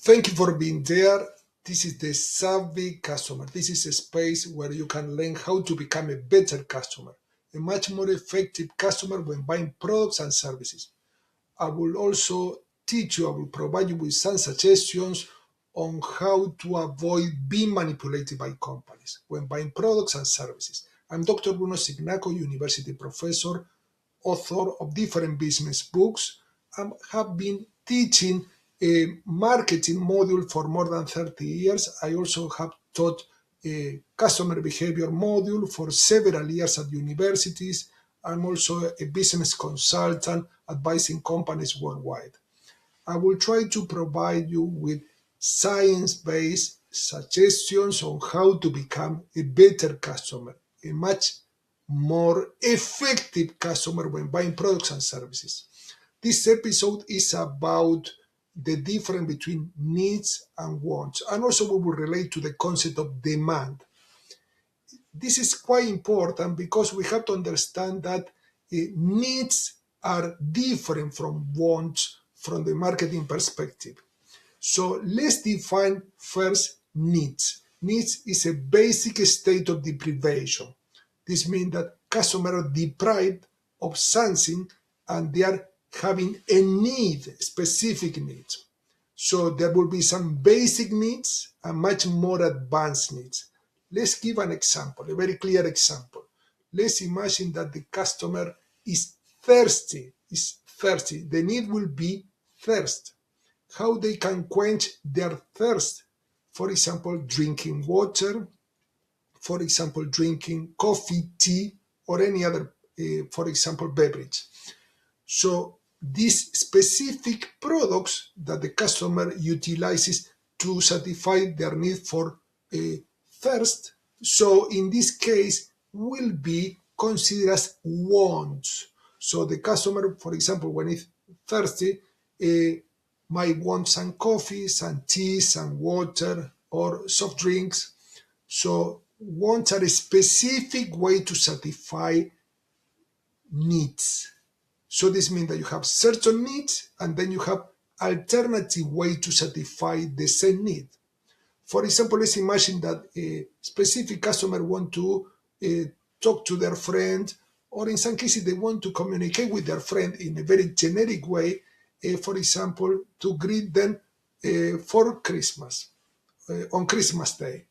Thank you for being there. This is the Savvy Customer. This is a space where you can learn how to become a better customer, a much more effective customer when buying products and services. I will also teach you, I will provide you with some suggestions on how to avoid being manipulated by companies when buying products and services. I'm Dr. Bruno Cignacco, university professor, author of different business books, and have been teaching a marketing module for more than 30 years. I also have taught a customer behavior module for several years at universities. I'm also a business consultant advising companies worldwide. I will try to provide you with science-based suggestions on how to become a better customer, a much more effective customer when buying products and services. This episode is about the difference between needs and wants, and also we will relate to the concept of demand. This is quite important because we have to understand that needs are different from wants from the marketing perspective. So let's define first needs. Needs is a basic state of deprivation. This means that customers are deprived of something and they are having a need, specific needs. So there will be some basic needs and much more advanced needs. Let's give an example, a very clear example. Let's imagine that the customer is thirsty. The need will be thirst. How they can quench their thirst. For example, drinking water, for example, drinking coffee, tea, or any other, for example, beverage. So these specific products that the customer utilizes to satisfy their need for thirst, so in this case, will be considered as wants. So the customer, for example, when it's thirsty, might want some coffee, some tea, some water, or soft drinks. So wants are a specific way to satisfy needs. So this means that you have certain needs and then you have alternative way to satisfy the same need. For example, let's imagine that a specific customer want to talk to their friend, or in some cases they want to communicate with their friend in a very generic way, for example, to greet them for Christmas, on Christmas Day.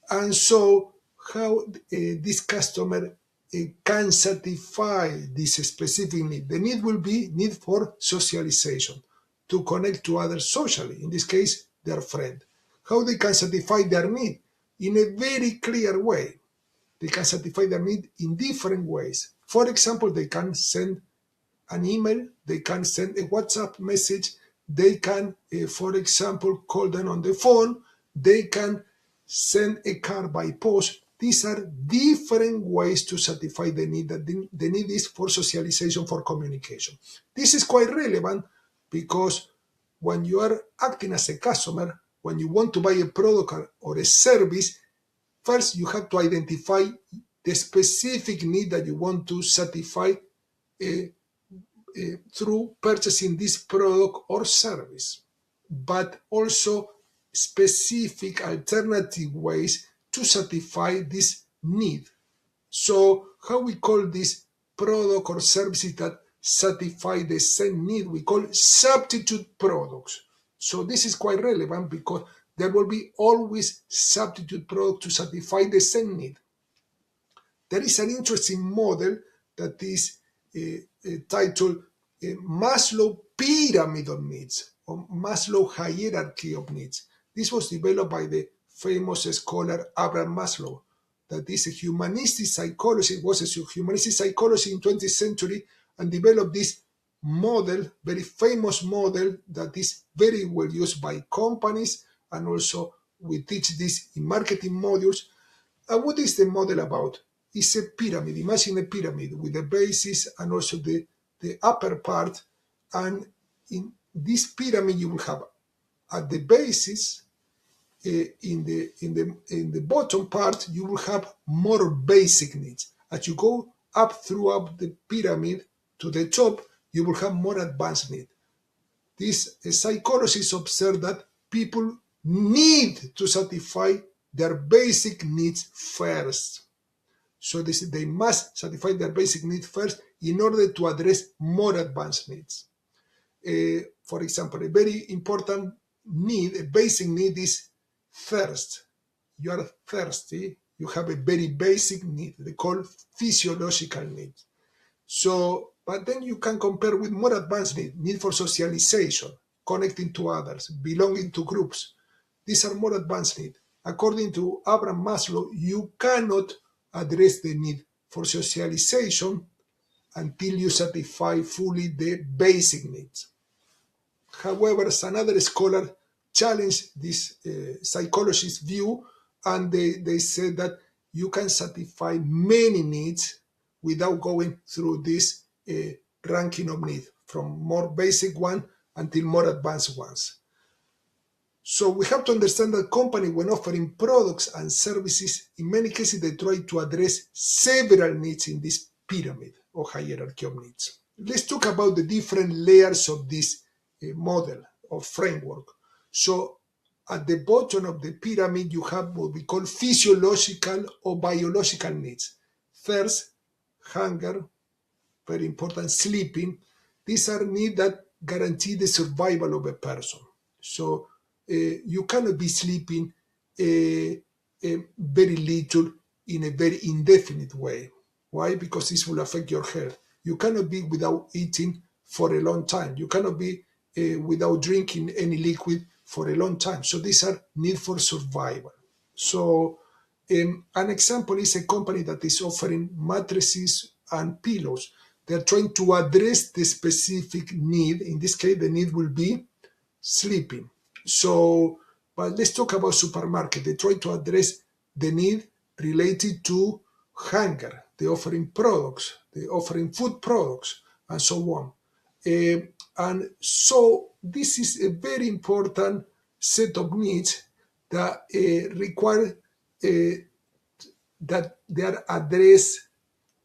And so how this customer can satisfy this specific need. The need will be need for socialization, to connect to others socially, in this case, their friend. How they can satisfy their need? In a very clear way. They can satisfy their need in different ways. For example, they can send an email, they can send a WhatsApp message, they can, for example, call them on the phone, they can send a card by post. These are different ways to satisfy the need. That the need is for socialization, for communication. This is quite relevant because when you are acting as a customer, when you want to buy a product or a service, first you have to identify the specific need that you want to satisfy through purchasing this product or service, but also specific alternative ways to satisfy this need. So how we call this product or services that satisfy the same need? We call substitute products. So this is quite relevant because there will be always substitute products to satisfy the same need. There is an interesting model that is titled Maslow Pyramid of Needs, or Maslow Hierarchy of Needs. This was developed by the famous scholar Abraham Maslow. That is a humanistic psychologist, was a humanistic psychologist in 20th century, and developed this model, very famous model that is very well used by companies, and also we teach this in marketing modules. And what is the model about? It's a pyramid. Imagine a pyramid with the basis and also the upper part. And in this pyramid, you will have at the basis, in the bottom part, you will have more basic needs. As you go up throughout the pyramid to the top, you will have more advanced needs. These psychologists observe that people need to satisfy their basic needs first. So they must satisfy their basic needs first in order to address more advanced needs. For example, a very important need, a basic need is thirst. You are thirsty, you have a very basic need, they call physiological need. So, but then you can compare with more advanced need for socialization, connecting to others, belonging to groups. These are more advanced needs. According to Abraham Maslow, you cannot address the need for socialization until you satisfy fully the basic needs. However, another scholar challenged this psychologist's view, and they said that you can satisfy many needs without going through this ranking of needs, from more basic one until more advanced ones. So we have to understand that company, when offering products and services, in many cases they try to address several needs in this pyramid or hierarchy of needs. Let's talk about the different layers of this model or framework. So at the bottom of the pyramid, you have what we call physiological or biological needs. Thirst, hunger, very important, sleeping. These are needs that guarantee the survival of a person. So you cannot be sleeping very little in a very indefinite way. Why? Because this will affect your health. You cannot be without eating for a long time. You cannot be without drinking any liquid for a long time. So these are need for survival. So an example is a company that is offering mattresses and pillows. They're trying to address the specific need. In this case, the need will be sleeping. So, but let's talk about supermarket. They try to address the need related to hunger. They're offering products, they're offering food products, and so on. And so this is a very important set of needs that require that they are addressed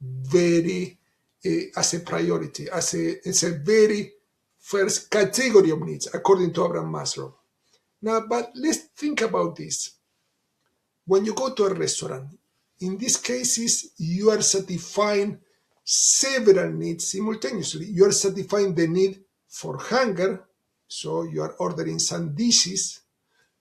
very as a priority, it's a very first category of needs, according to Abraham Maslow. Now, but let's think about this. When you go to a restaurant, in these cases, you are satisfying several needs simultaneously. You are satisfying the need for hunger, so you are ordering some dishes,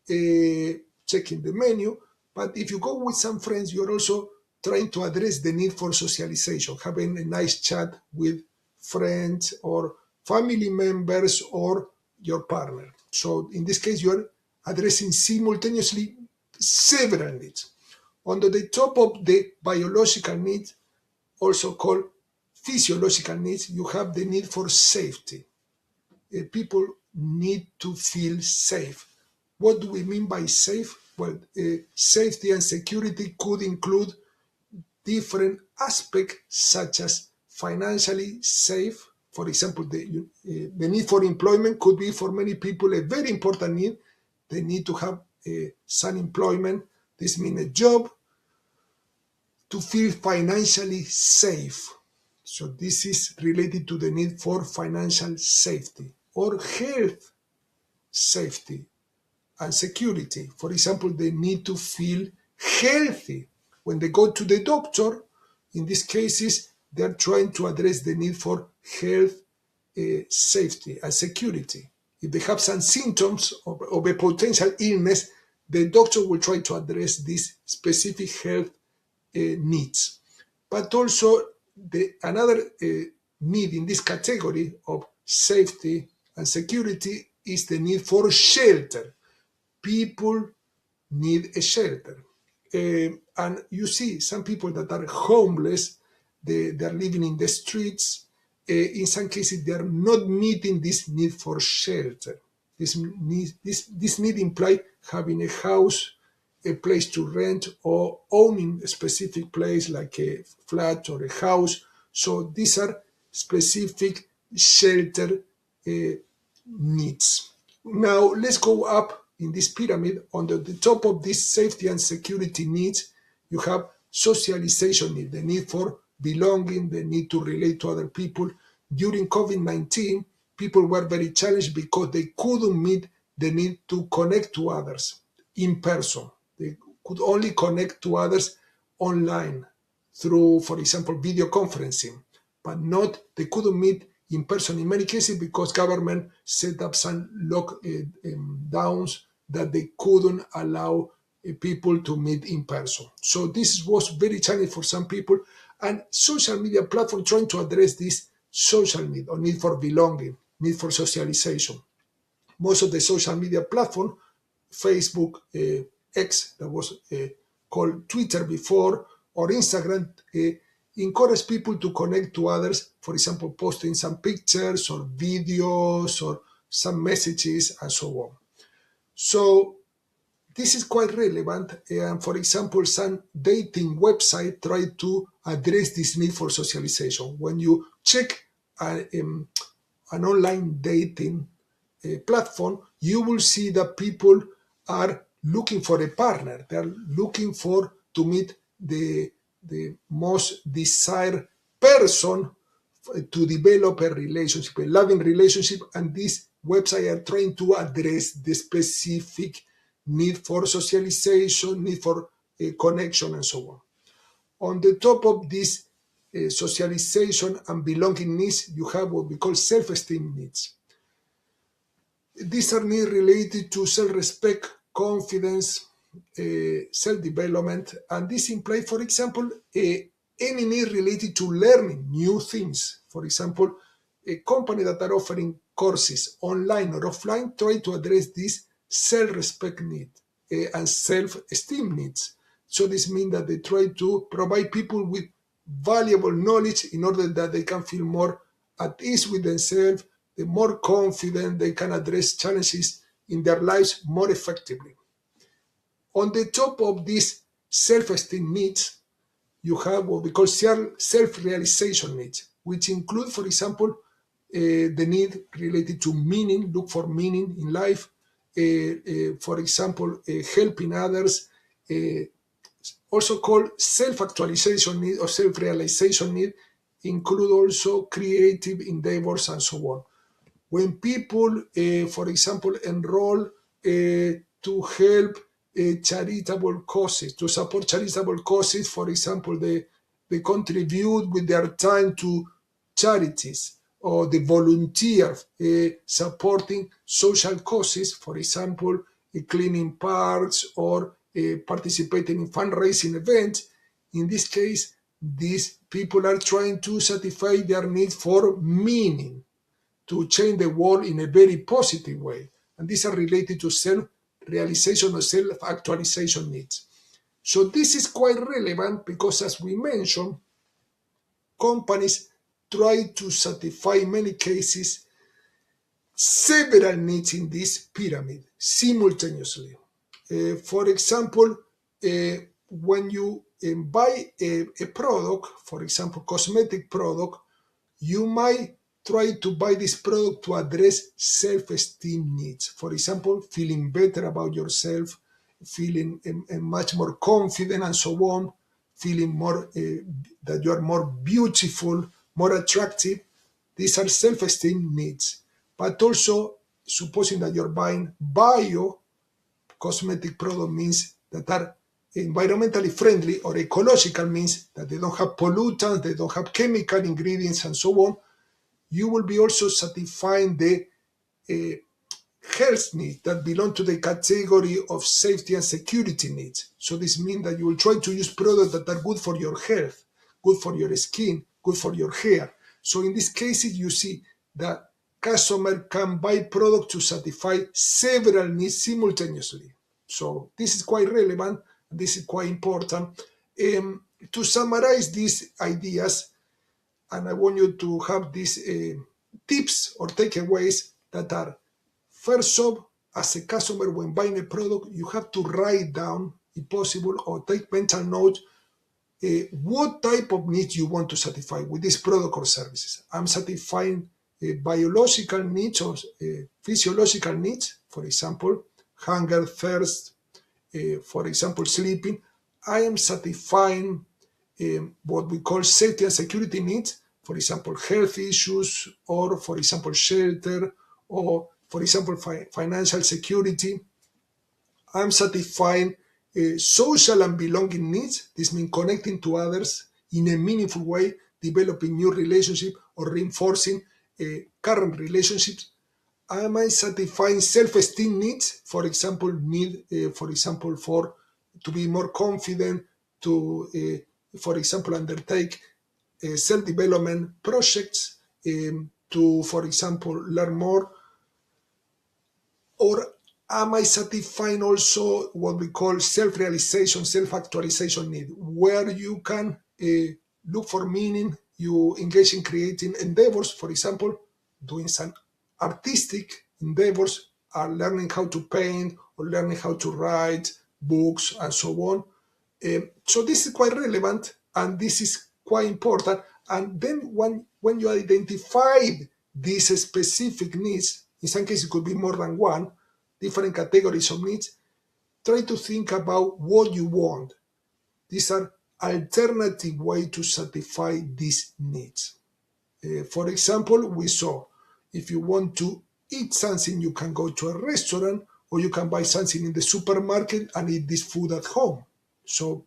checking the menu. But if you go with some friends, you're also trying to address the need for socialization, having a nice chat with friends or family members or your partner. So in this case, you're addressing simultaneously several needs. Under the top of the biological needs, also called physiological needs, you have the need for safety. People need to feel safe. What do we mean by safe? Well, safety and security could include different aspects such as financially safe. For example, the need for employment could be for many people a very important need. They need to have some employment. This means a job, to feel financially safe. So this is related to the need for financial safety or health safety and security. For example, they need to feel healthy. When they go to the doctor, in these cases, they're trying to address the need for health safety and security. If they have some symptoms of a potential illness, the doctor will try to address these specific health needs. But also, another need in this category of safety and security is the need for shelter. People need a shelter. And you see some people that are homeless, they are living in the streets. In some cases, they are not meeting this need for shelter. This need implies having a house, a place to rent, or owning a specific place like a flat or a house. So these are specific shelter needs. Now let's go up in this pyramid. Under the top of this safety and security needs, you have socialization need, the need for belonging, the need to relate to other people. During COVID-19, people were very challenged because they couldn't meet the need to connect to others in person. They could only connect to others online through, for example, video conferencing, but not, they couldn't meet in person in many cases because government set up some lockdowns that they couldn't allow people to meet in person. So this was very challenging for some people, and social media platform trying to address this social need or need for belonging, need for socialization. Most of the social media platform, Facebook, X, that was called Twitter before, or Instagram, encourage people to connect to others, for example, posting some pictures or videos or some messages and so on. So this is quite relevant. And for example, some dating website try to address this need for socialization. When you check an online dating platform, you will see that people are looking for a partner. They are looking for to meet the most desired person to develop a relationship, a loving relationship, and this website are trying to address the specific need for socialization, need for connection, and so on. On the top of this socialization and belonging needs, you have what we call self-esteem needs. These are needs related to self-respect, confidence, self-development, and this implies, for example, any need related to learning new things. For example, a company that are offering courses online or offline try to address this self-respect need and self-esteem needs. So this means that they try to provide people with valuable knowledge in order that they can feel more at ease with themselves, the more confident they can address challenges in their lives more effectively. On the top of these self-esteem needs, you have what we call self-realization needs, which include, for example, the need related to meaning, look for meaning in life, for example, helping others, also called self-actualization need or self-realization need, include also creative endeavors and so on. When people, for example, enroll to help charitable causes, to support charitable causes, for example, they contribute with their time to charities, or they volunteer supporting social causes, for example, cleaning parks or participating in fundraising events. In this case, these people are trying to satisfy their need for meaning, to change the world in a very positive way. And these are related to self-realization or self-actualization needs. So this is quite relevant because, as we mentioned, companies try to satisfy in many cases several needs in this pyramid simultaneously. For example, when you buy a product, for example, cosmetic product, you might try to buy this product to address self-esteem needs. For example, feeling better about yourself, feeling much more confident and so on, feeling more that you are more beautiful, more attractive. These are self-esteem needs. But also, supposing that you're buying bio cosmetic product means that are environmentally friendly, or ecological means that they don't have pollutants, they don't have chemical ingredients and so on. You will be also satisfying the health needs that belong to the category of safety and security needs. So this means that you will try to use products that are good for your health, good for your skin, good for your hair. So in these cases, you see that customer can buy product to satisfy several needs simultaneously. So this is quite relevant. This is quite important. To summarize these ideas, and I want you to have these tips or takeaways that are: first off, as a customer, when buying a product, you have to write down, if possible, or take mental notes, what type of needs you want to satisfy with this product or services. I'm satisfying biological needs or physiological needs, for example, hunger, thirst, for example, sleeping. I am satisfying what we call safety and security needs, for example, health issues, or for example, shelter, or for example, financial security. I'm satisfying social and belonging needs. This means connecting to others in a meaningful way, developing new relationships or reinforcing current relationships. Am I satisfying self-esteem needs? For example, for to be more confident, to for example undertake self-development projects, to for example learn more. Or am I satisfying also what we call self-realization, self-actualization need, where you can look for meaning, you engage in creating endeavors, for example, doing some artistic endeavors, are learning how to paint or learning how to write books and so on. So this is quite relevant and this is quite important. And then when you identified these specific needs, in some cases it could be more than one, different categories of needs, try to think about what you want. These are alternative ways to satisfy these needs. For example, we saw if you want to eat something, you can go to a restaurant or you can buy something in the supermarket and eat this food at home. So,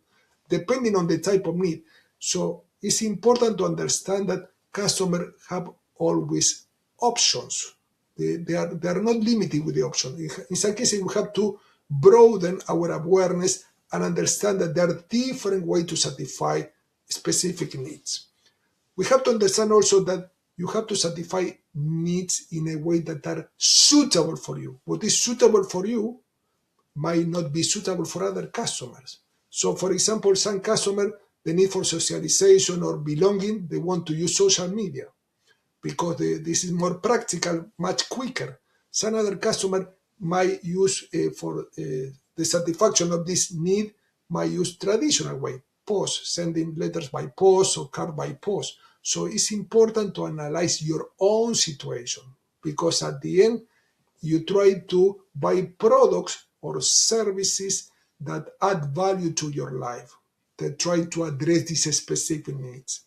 depending on the type of need. So, it's important to understand that customers have always options. They are not limited with the option. In some cases, we have to broaden our awareness and understand that there are different ways to satisfy specific needs. We have to understand also that you have to satisfy needs in a way that are suitable for you. What is suitable for you might not be suitable for other customers. So, for example, some customers, the need for socialization or belonging, they want to use social media because this is more practical, much quicker. Some other customer might use for the satisfaction of this need, might use traditional way, post, sending letters by post or card by post. So it's important to analyze your own situation because at the end, you try to buy products or services that add value to your life, that try to address these specific needs.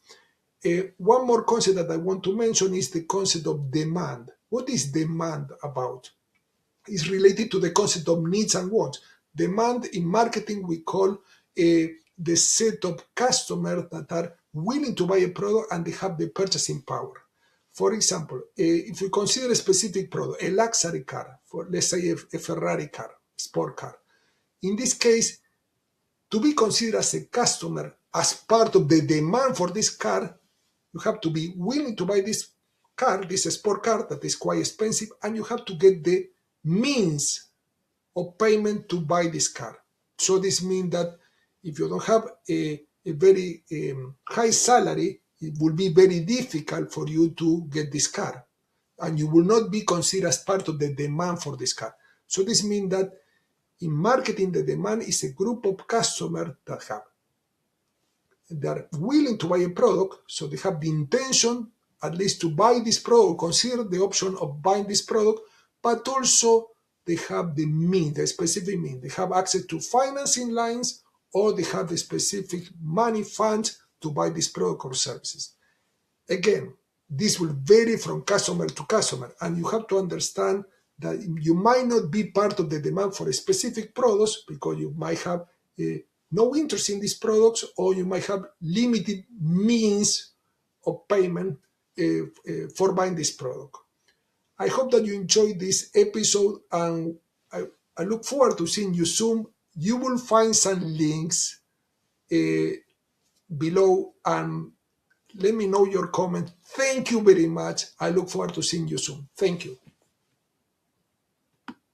One more concept that I want to mention is the concept of demand. What is demand about? It's related to the concept of needs and wants. Demand in marketing we call the set of customers that are willing to buy a product and they have the purchasing power. For example, if we consider a specific product, a luxury car, for let's say a Ferrari car, sport car. In this case, to be considered as a customer as part of the demand for this car, you have to be willing to buy this car, this sport car that is quite expensive, and you have to get the means of payment to buy this car. So this means that if you don't have a very high salary, it will be very difficult for you to get this car. And you will not be considered as part of the demand for this car. So this means that in marketing, the demand is a group of customers that they are willing to buy a product, so they have the intention at least to buy this product, consider the option of buying this product, but also they have the means, the specific means. They have access to financing lines or they have the specific money fund to buy this product or services. Again, this will vary from customer to customer, and you have to understand that you might not be part of the demand for a specific products because you might have no interest in these products or you might have limited means of payment for buying this product. I hope that you enjoyed this episode and I look forward to seeing you soon. You will find some links below and let me know your comment. Thank you very much. I look forward to seeing you soon. Thank you.